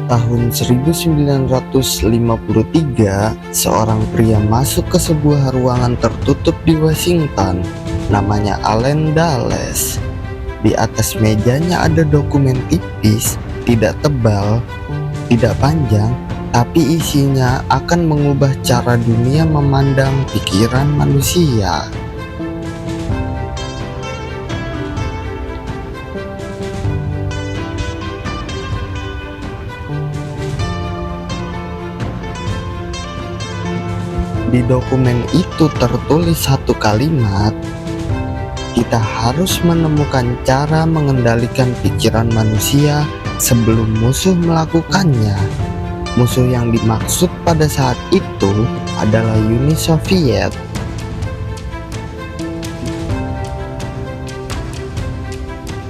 Tahun 1953, seorang pria masuk ke sebuah ruangan tertutup di Washington, namanya Allen Dulles. Di atas mejanya ada dokumen tipis, tidak tebal, tidak panjang, tapi isinya akan mengubah cara dunia memandang pikiran manusia. Di dokumen itu tertulis satu kalimat, "Kita harus menemukan cara mengendalikan pikiran manusia sebelum musuh melakukannya." Musuh yang dimaksud pada saat itu adalah Uni Soviet.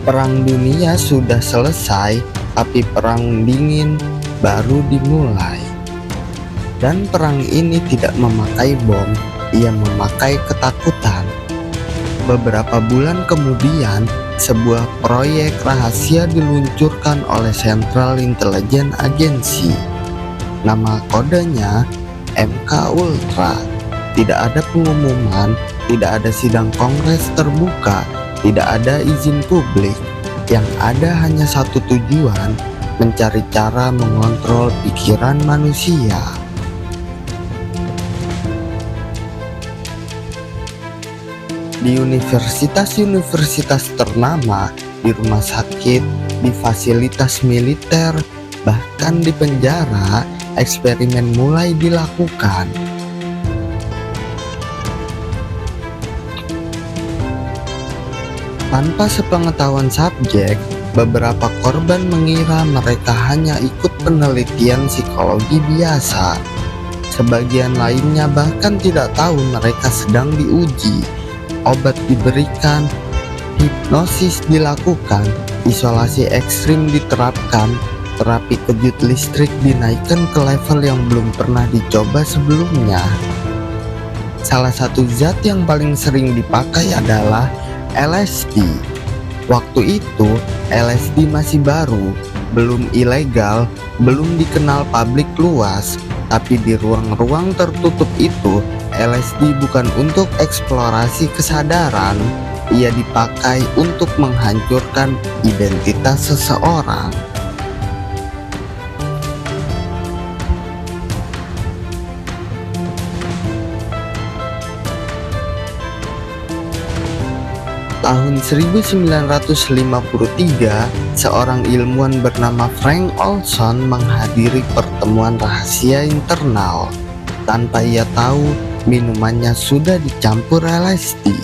Perang dunia sudah selesai, tapi perang dingin baru dimulai. Dan perang ini tidak memakai bom, ia memakai ketakutan. Beberapa bulan kemudian, sebuah proyek rahasia diluncurkan oleh Central Intelligence Agency. Nama kodenya MK Ultra. Tidak ada pengumuman, tidak ada sidang kongres terbuka, tidak ada izin publik. Yang ada hanya satu tujuan, mencari cara mengontrol pikiran manusia. Di universitas-universitas ternama, di rumah sakit, di fasilitas militer, bahkan di penjara, eksperimen mulai dilakukan. Tanpa sepengetahuan subjek, beberapa korban mengira mereka hanya ikut penelitian psikologi biasa. Sebagian lainnya bahkan tidak tahu mereka sedang diuji. Obat diberikan, hipnosis dilakukan, isolasi ekstrim diterapkan, terapi kejut listrik dinaikkan ke level yang belum pernah dicoba sebelumnya. Salah satu zat yang paling sering dipakai adalah LSD. Waktu itu LSD masih baru, belum ilegal, belum dikenal publik luas. Tapi di ruang-ruang tertutup itu, LSD bukan untuk eksplorasi kesadaran, ia dipakai untuk menghancurkan identitas seseorang. Tahun 1953, seorang ilmuwan bernama Frank Olson menghadiri pertemuan rahasia internal. Tanpa ia tahu, minumannya sudah dicampur LSD.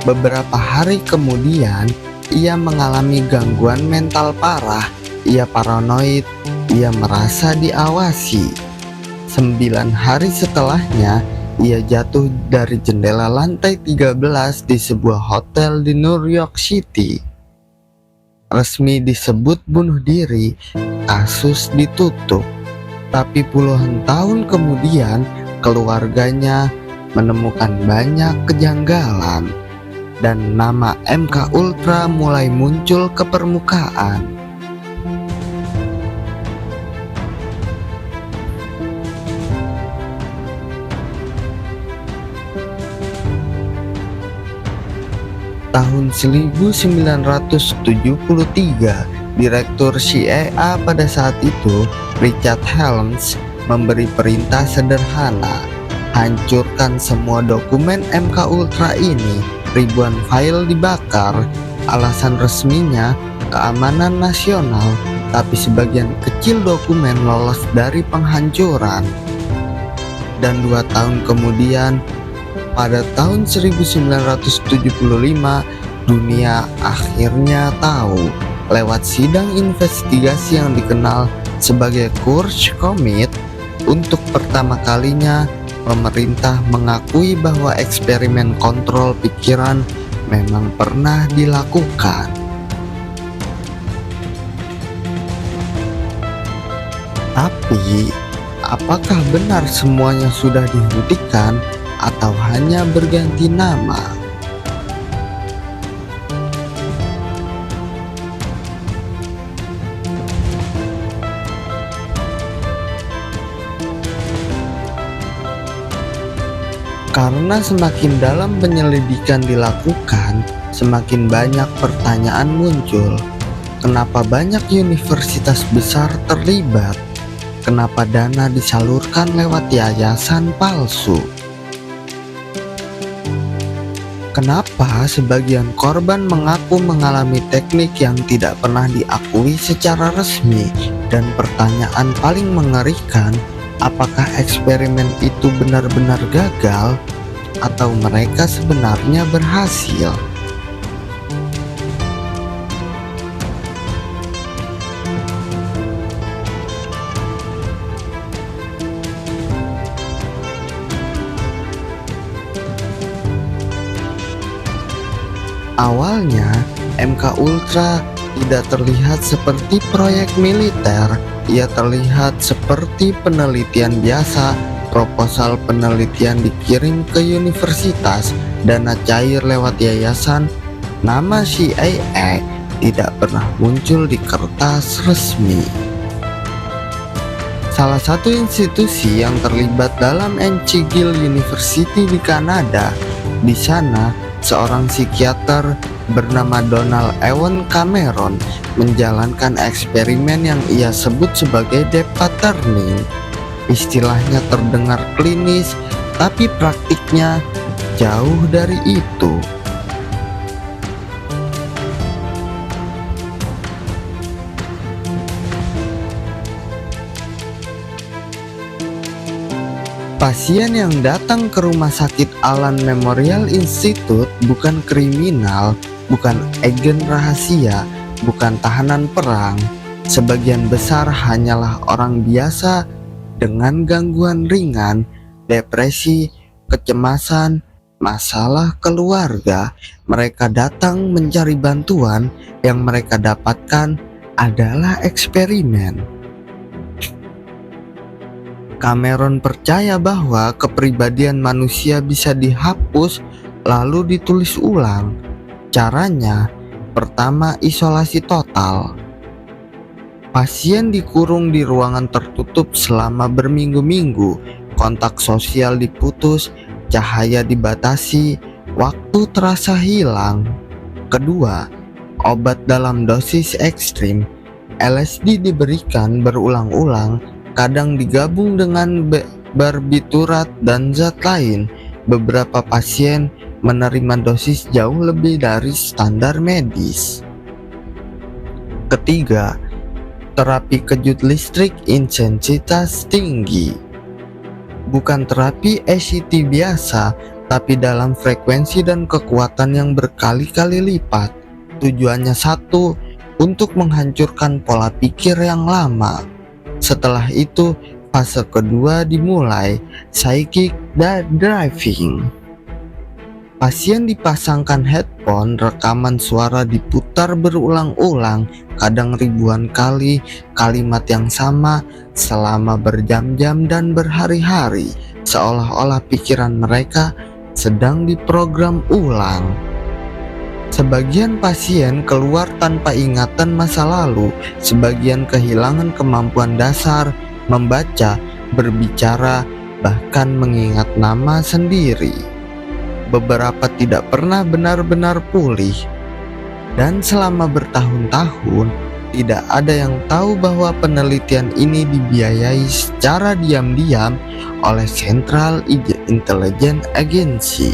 Beberapa hari kemudian, ia mengalami gangguan mental parah. Ia paranoid, ia merasa diawasi. 9 hari setelahnya, ia jatuh dari jendela lantai 13 di sebuah hotel di New York City. Resmi disebut bunuh diri, kasus ditutup. Tapi puluhan tahun kemudian, keluarganya menemukan banyak kejanggalan, dan nama MK Ultra mulai muncul ke permukaan. Tahun 1973, Direktur CIA pada saat itu, Richard Helms, memberi perintah sederhana: hancurkan semua dokumen MK Ultra ini. Ribuan file dibakar. Alasan resminya keamanan nasional, tapi sebagian kecil dokumen lolos dari penghancuran. Dan 2 tahun kemudian, pada tahun 1975, dunia akhirnya tahu lewat sidang investigasi yang dikenal sebagai Kursk Committee. Untuk pertama kalinya, pemerintah mengakui bahwa eksperimen kontrol pikiran memang pernah dilakukan. Tapi, apakah benar semuanya sudah dihentikan atau hanya berganti nama? Karena semakin dalam penyelidikan dilakukan, semakin banyak pertanyaan muncul. Kenapa banyak universitas besar terlibat? Kenapa dana disalurkan lewat yayasan palsu? Kenapa sebagian korban mengaku mengalami teknik yang tidak pernah diakui secara resmi? Dan pertanyaan paling mengerikan, apakah eksperimen itu benar-benar gagal atau mereka sebenarnya berhasil? Awalnya, MK Ultra tidak terlihat seperti proyek militer. Ia terlihat seperti penelitian biasa. Proposal penelitian dikirim ke universitas, dana cair lewat yayasan, nama CIA tidak pernah muncul di kertas resmi. Salah satu institusi yang terlibat dalam McGill University di Kanada. Di sana, seorang psikiater bernama Donald Ewan Cameron menjalankan eksperimen yang ia sebut sebagai deep patterning. Istilahnya terdengar klinis, tapi praktiknya jauh dari itu. Pasien yang datang ke rumah sakit Allen Memorial Institute bukan kriminal, bukan agen rahasia, bukan tahanan perang. Sebagian besar hanyalah orang biasa dengan gangguan ringan, depresi, kecemasan, masalah keluarga. Mereka datang mencari bantuan, yang mereka dapatkan adalah eksperimen. Cameron percaya bahwa kepribadian manusia bisa dihapus lalu ditulis ulang. Caranya, pertama, isolasi total. Pasien dikurung di ruangan tertutup selama berminggu-minggu, kontak sosial diputus, cahaya dibatasi, waktu terasa hilang. Kedua, obat dalam dosis ekstrim. LSD diberikan berulang-ulang, kadang digabung dengan barbiturat dan zat lain. Beberapa pasien menerima dosis jauh lebih dari standar medis. Ketiga, terapi kejut listrik intensitas tinggi. Bukan terapi ECT biasa, tapi dalam frekuensi dan kekuatan yang berkali-kali lipat. Tujuannya satu, untuk menghancurkan pola pikir yang lama. Setelah itu, fase kedua dimulai, psychic driving. Pasien dipasangkan headphone, rekaman suara diputar berulang-ulang, kadang ribuan kali, kalimat yang sama selama berjam-jam dan berhari-hari, seolah-olah pikiran mereka sedang diprogram ulang. Sebagian pasien keluar tanpa ingatan masa lalu, sebagian kehilangan kemampuan dasar, membaca, berbicara, bahkan mengingat nama sendiri. Beberapa tidak pernah benar-benar pulih, dan selama bertahun-tahun tidak ada yang tahu bahwa penelitian ini dibiayai secara diam-diam oleh Central Intelligence Agency.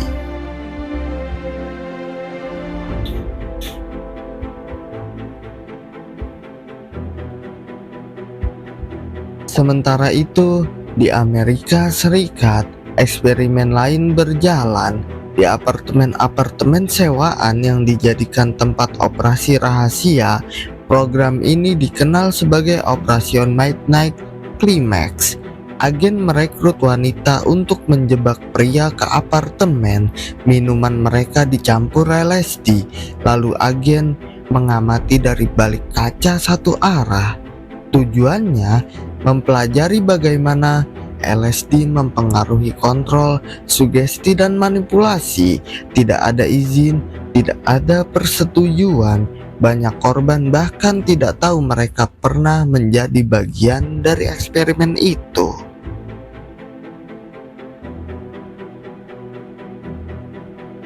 Sementara itu, di Amerika Serikat, eksperimen lain berjalan. Di apartemen-apartemen sewaan yang dijadikan tempat operasi rahasia, program ini dikenal sebagai Operation Midnight Climax. Agen merekrut wanita untuk menjebak pria ke apartemen. Minuman mereka dicampur LSD, lalu agen mengamati dari balik kaca satu arah. Tujuannya mempelajari bagaimana LSD mempengaruhi kontrol, sugesti, dan manipulasi. Tidak ada izin, tidak ada persetujuan. Banyak korban bahkan tidak tahu mereka pernah menjadi bagian dari eksperimen itu.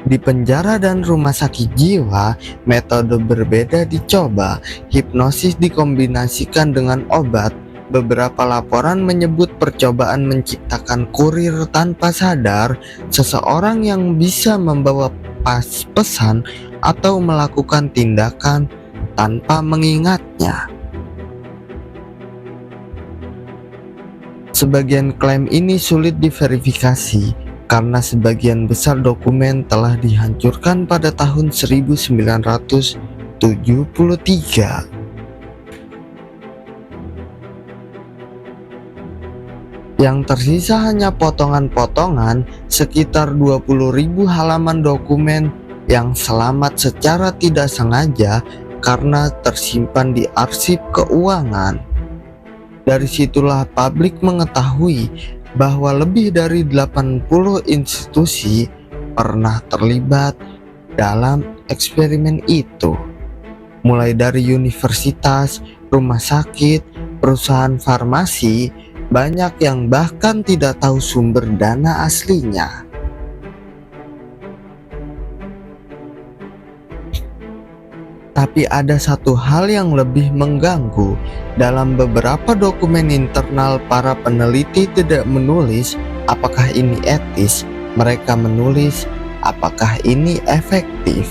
Di penjara dan rumah sakit jiwa, metode berbeda dicoba. Hipnosis dikombinasikan dengan obat. Beberapa laporan menyebut percobaan menciptakan kurir tanpa sadar, seseorang yang bisa membawa pesan atau melakukan tindakan tanpa mengingatnya. Sebagian klaim ini sulit diverifikasi karena sebagian besar dokumen telah dihancurkan pada tahun 1973. Yang tersisa hanya potongan-potongan, sekitar 20.000 halaman dokumen yang selamat secara tidak sengaja karena tersimpan di arsip keuangan. Dari situlah publik mengetahui bahwa lebih dari 80 institusi pernah terlibat dalam eksperimen itu, mulai dari universitas, rumah sakit, perusahaan farmasi. Banyak yang bahkan tidak tahu sumber dana aslinya. Tapi ada satu hal yang lebih mengganggu. Dalam beberapa dokumen internal, para peneliti tidak menulis apakah ini etis, mereka menulis apakah ini efektif.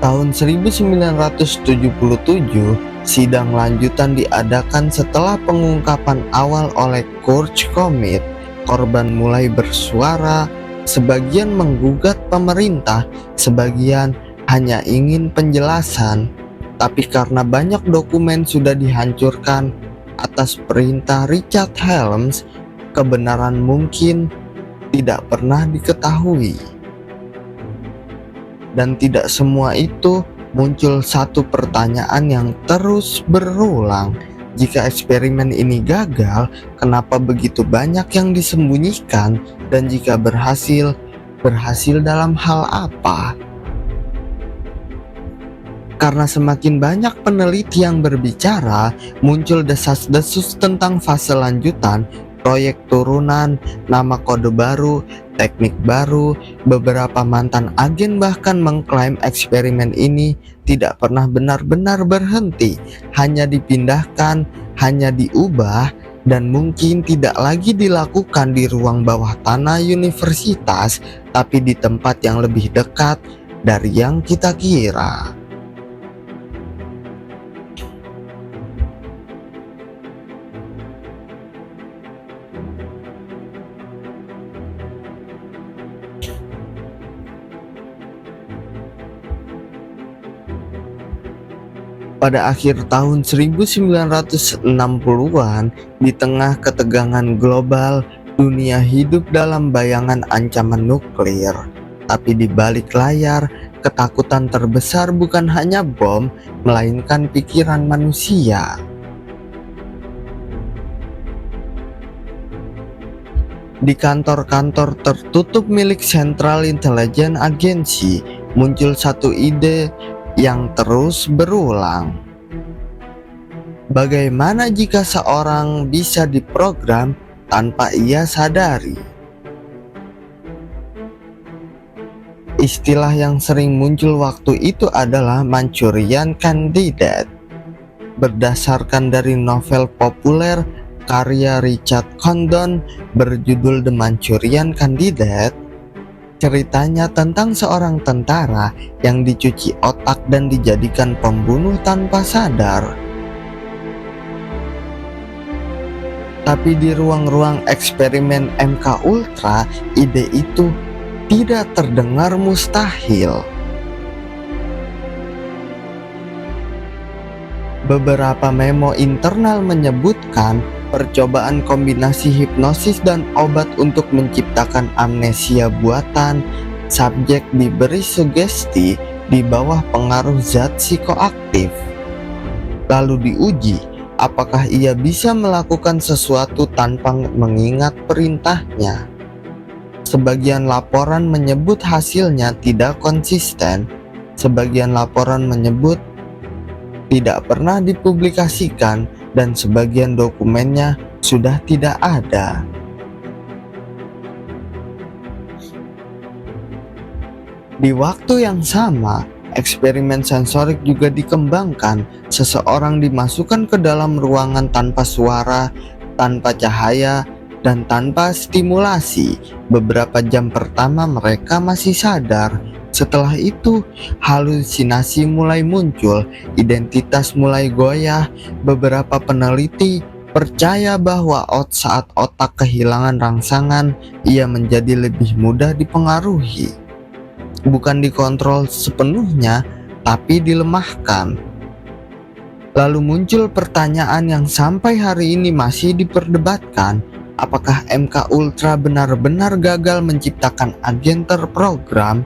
Tahun 1977, sidang lanjutan diadakan setelah pengungkapan awal oleh Court Commit. Korban mulai bersuara, sebagian menggugat pemerintah, sebagian hanya ingin penjelasan. Tapi karena banyak dokumen sudah dihancurkan atas perintah Richard Helms, kebenaran mungkin tidak pernah diketahui. Dan tidak semua itu, muncul satu pertanyaan yang terus berulang. Jika eksperimen ini gagal, kenapa begitu banyak yang disembunyikan? Dan jika berhasil dalam hal apa? Karena semakin banyak peneliti yang berbicara, muncul desas-desus tentang fase lanjutan, proyek turunan, nama kode baru, teknik baru. Beberapa mantan agen bahkan mengklaim eksperimen ini tidak pernah benar-benar berhenti, hanya dipindahkan, hanya diubah, dan mungkin tidak lagi dilakukan di ruang bawah tanah universitas, tapi di tempat yang lebih dekat dari yang kita kira. Pada akhir tahun 1960-an, di tengah ketegangan global, dunia hidup dalam bayangan ancaman nuklir. Tapi di balik layar, ketakutan terbesar bukan hanya bom, melainkan pikiran manusia. Di kantor-kantor tertutup milik Central Intelligence Agency, muncul satu ide yang terus berulang. Bagaimana jika seorang bisa diprogram tanpa ia sadari? Istilah yang sering muncul waktu itu adalah Manchurian Candidate. Berdasarkan dari novel populer karya Richard Condon berjudul The Manchurian Candidate, ceritanya tentang seorang tentara yang dicuci otak dan dijadikan pembunuh tanpa sadar. Tapi di ruang-ruang eksperimen MK Ultra, ide itu tidak terdengar mustahil. Beberapa memo internal menyebutkan percobaan kombinasi hipnosis dan obat untuk menciptakan amnesia buatan. Subjek diberi sugesti di bawah pengaruh zat psikoaktif. Lalu diuji apakah ia bisa melakukan sesuatu tanpa mengingat perintahnya. Sebagian laporan menyebut hasilnya tidak konsisten. Sebagian laporan menyebut tidak pernah dipublikasikan dan sebagian dokumennya sudah tidak ada. Di waktu yang sama, eksperimen sensorik juga dikembangkan. Seseorang dimasukkan ke dalam ruangan tanpa suara, tanpa cahaya, dan tanpa stimulasi. Beberapa jam pertama mereka masih sadar. Setelah itu, halusinasi mulai muncul, identitas mulai goyah. Beberapa peneliti percaya bahwa saat otak kehilangan rangsangan, ia menjadi lebih mudah dipengaruhi. Bukan dikontrol sepenuhnya, tapi dilemahkan. Lalu muncul pertanyaan yang sampai hari ini masih diperdebatkan. Apakah MK Ultra benar-benar gagal menciptakan agen terprogram,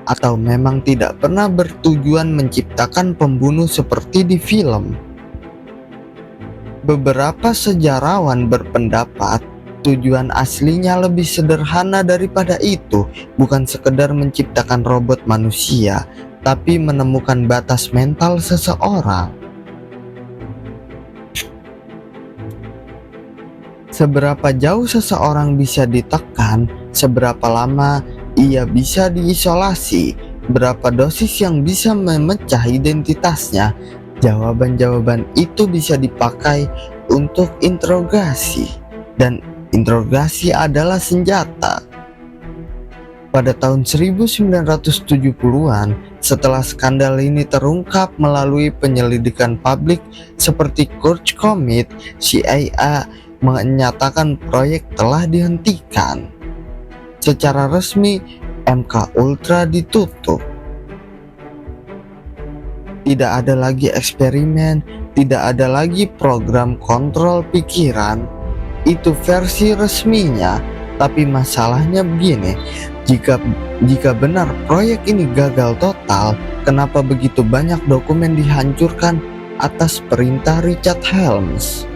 atau memang tidak pernah bertujuan menciptakan pembunuh seperti di film? Beberapa sejarawan berpendapat tujuan aslinya lebih sederhana daripada itu, bukan sekedar menciptakan robot manusia, tapi menemukan batas mental seseorang. Seberapa jauh seseorang bisa ditekan, seberapa lama ia bisa diisolasi, berapa dosis yang bisa memecah identitasnya. Jawaban-jawaban itu bisa dipakai untuk interogasi, dan interogasi adalah senjata. Pada tahun 1970-an, setelah skandal ini terungkap melalui penyelidikan publik seperti Kurtz Commit, CIA menyatakan proyek telah dihentikan. Secara resmi, MK Ultra ditutup. Tidak ada lagi eksperimen, tidak ada lagi program kontrol pikiran. Itu versi resminya. Tapi masalahnya begini, jika benar proyek ini gagal total, kenapa begitu banyak dokumen dihancurkan atas perintah Richard Helms?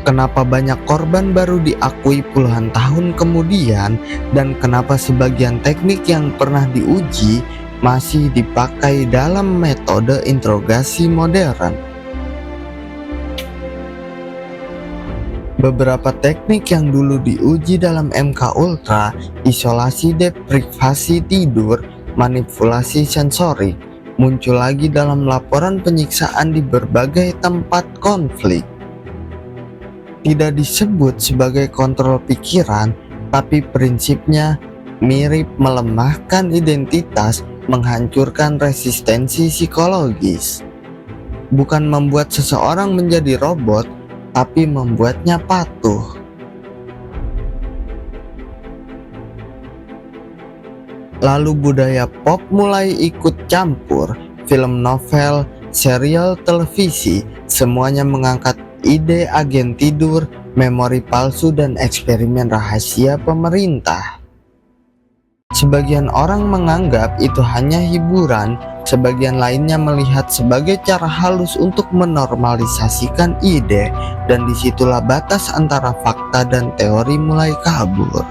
Kenapa banyak korban baru diakui puluhan tahun kemudian, dan kenapa sebagian teknik yang pernah diuji masih dipakai dalam metode interogasi modern? Beberapa teknik yang dulu diuji dalam MK Ultra, isolasi deprivasi tidur, manipulasi sensorik, muncul lagi dalam laporan penyiksaan di berbagai tempat konflik. Tidak disebut sebagai kontrol pikiran, tapi prinsipnya mirip melemahkan identitas, menghancurkan resistensi psikologis. Bukan membuat seseorang menjadi robot, tapi membuatnya patuh. Lalu budaya pop mulai ikut campur. Film, novel, serial televisi, semuanya mengangkat ide agen tidur, memori palsu, dan eksperimen rahasia pemerintah. Sebagian orang menganggap itu hanya hiburan, sebagian lainnya melihat sebagai cara halus untuk menormalisasikan ide, dan disitulah batas antara fakta dan teori mulai kabur.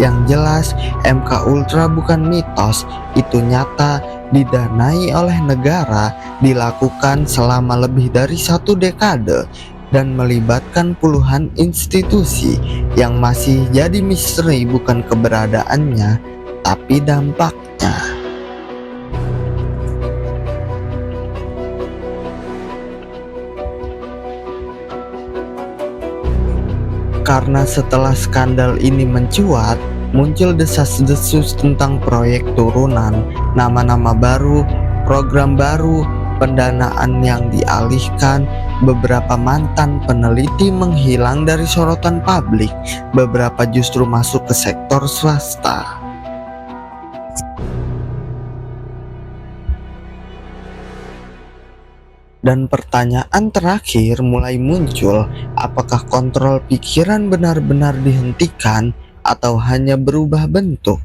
Yang jelas, MK Ultra bukan mitos, itu nyata, didanai oleh negara, dilakukan selama lebih dari 1 dekade, dan melibatkan puluhan institusi yang masih jadi misteri, bukan keberadaannya, tapi dampaknya. Karena setelah skandal ini mencuat, muncul desas-desus tentang proyek turunan, nama-nama baru, program baru, pendanaan yang dialihkan. Beberapa mantan peneliti menghilang dari sorotan publik, beberapa justru masuk ke sektor swasta. Dan pertanyaan terakhir mulai muncul, apakah kontrol pikiran benar-benar dihentikan atau hanya berubah bentuk?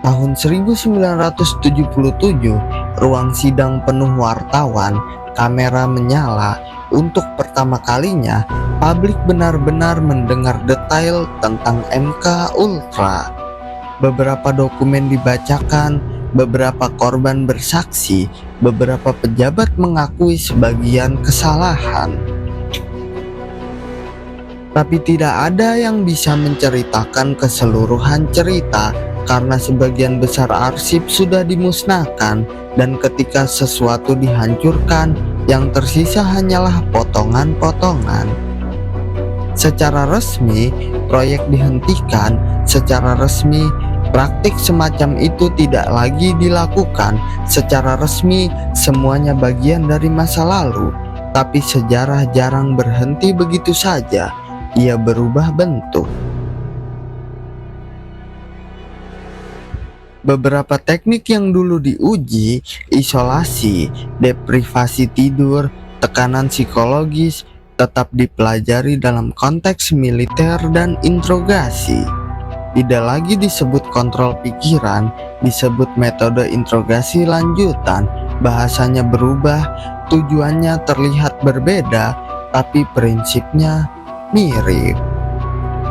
Tahun 1977, ruang sidang penuh wartawan, kamera menyala, untuk pertama kalinya, publik benar-benar mendengar detail tentang MK Ultra. Beberapa dokumen dibacakan, beberapa korban bersaksi, beberapa pejabat mengakui sebagian kesalahan. Tapi tidak ada yang bisa menceritakan keseluruhan cerita karena sebagian besar arsip sudah dimusnahkan, dan ketika sesuatu dihancurkan, yang tersisa hanyalah potongan-potongan. Secara resmi, proyek dihentikan. Secara resmi, praktik semacam itu tidak lagi dilakukan. Secara resmi, semuanya bagian dari masa lalu. Tapi sejarah jarang berhenti begitu saja. Ia berubah bentuk. Beberapa teknik yang dulu diuji, isolasi, deprivasi tidur, tekanan psikologis, tetap dipelajari dalam konteks militer dan interogasi. Tidak lagi disebut kontrol pikiran, disebut metode interogasi lanjutan. Bahasanya berubah, tujuannya terlihat berbeda, tapi prinsipnya mirip.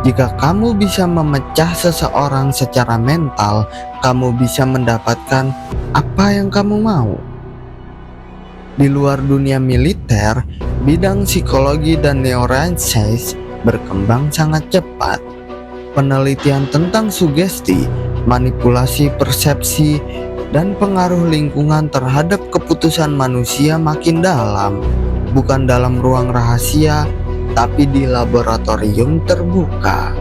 Jika kamu bisa memecah seseorang secara mental, kamu bisa mendapatkan apa yang kamu mau. Di luar dunia militer, bidang psikologi dan neuroscience berkembang sangat cepat. Penelitian tentang sugesti, manipulasi persepsi, dan pengaruh lingkungan terhadap keputusan manusia makin dalam, bukan dalam ruang rahasia, tapi di laboratorium terbuka.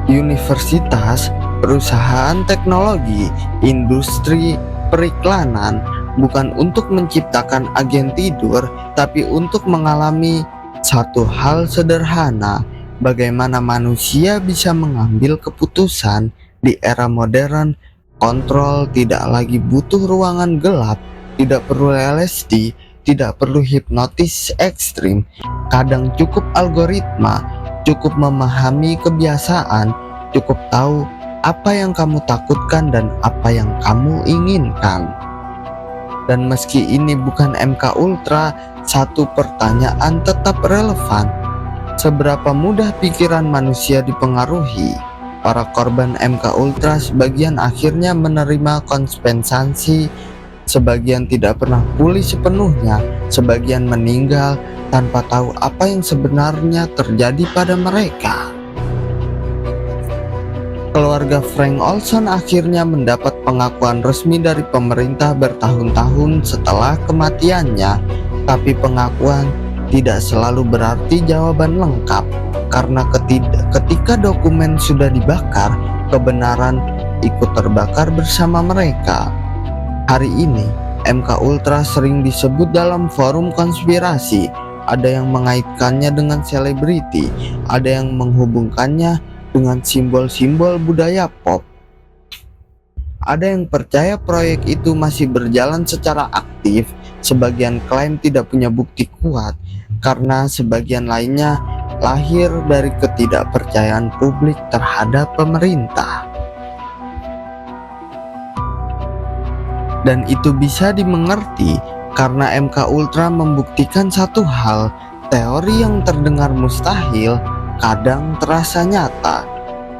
Universitas, perusahaan teknologi, industri, periklanan bukan untuk menciptakan agen tidur, tapi untuk mengalami satu hal sederhana: bagaimana manusia bisa mengambil keputusan di era modern. Kontrol tidak lagi butuh ruangan gelap, tidak perlu LSD, tidak perlu hipnotis ekstrim. Kadang cukup algoritma, cukup memahami kebiasaan, cukup tahu apa yang kamu takutkan dan apa yang kamu inginkan. Dan meski ini bukan MK Ultra, satu pertanyaan tetap relevan. Seberapa mudah pikiran manusia dipengaruhi? Para korban MK Ultra sebagian akhirnya menerima kompensasi, sebagian tidak pernah pulih sepenuhnya, sebagian meninggal tanpa tahu apa yang sebenarnya terjadi pada mereka. Keluarga Frank Olson akhirnya mendapat pengakuan resmi dari pemerintah bertahun-tahun setelah kematiannya, tapi pengakuan tidak selalu berarti jawaban lengkap, karena ketika dokumen sudah dibakar, kebenaran ikut terbakar bersama mereka. Hari ini, MK Ultra sering disebut dalam forum konspirasi. Ada yang mengaitkannya dengan selebriti, ada yang menghubungkannya dengan simbol-simbol budaya pop. Ada yang percaya proyek itu masih berjalan secara aktif, sebagian klaim tidak punya bukti kuat, karena sebagian lainnya lahir dari ketidakpercayaan publik terhadap pemerintah. Dan itu bisa dimengerti karena MK Ultra membuktikan satu hal: teori yang terdengar mustahil kadang terasa nyata.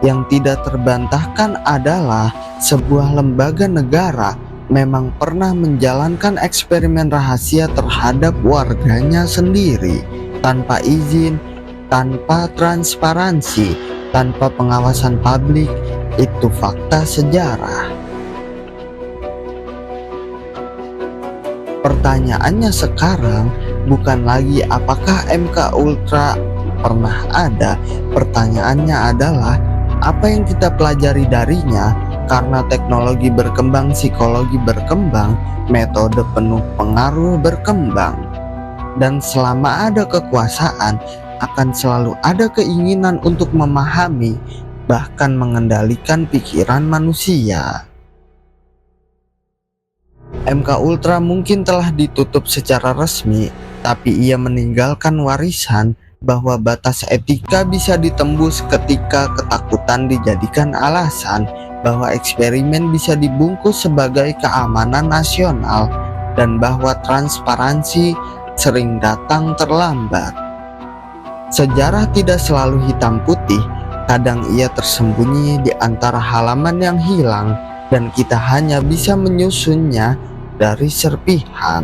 Yang tidak terbantahkan adalah sebuah lembaga negara memang pernah menjalankan eksperimen rahasia terhadap warganya sendiri, tanpa izin, tanpa transparansi, tanpa pengawasan publik. Itu fakta sejarah. Pertanyaannya sekarang bukan lagi apakah MK Ultra pernah ada. Pertanyaannya adalah apa yang kita pelajari darinya. Karena teknologi berkembang, psikologi berkembang, metode penuh pengaruh berkembang. Dan selama ada kekuasaan, akan selalu ada keinginan untuk memahami, bahkan mengendalikan pikiran manusia. MK Ultra mungkin telah ditutup secara resmi, tapi ia meninggalkan warisan bahwa batas etika bisa ditembus ketika ketakutan dijadikan alasan, bahwa eksperimen bisa dibungkus sebagai keamanan nasional dan bahwa transparansi sering datang terlambat. Sejarah tidak selalu hitam putih, kadang ia tersembunyi di antara halaman yang hilang dan kita hanya bisa menyusunnya dari serpihan.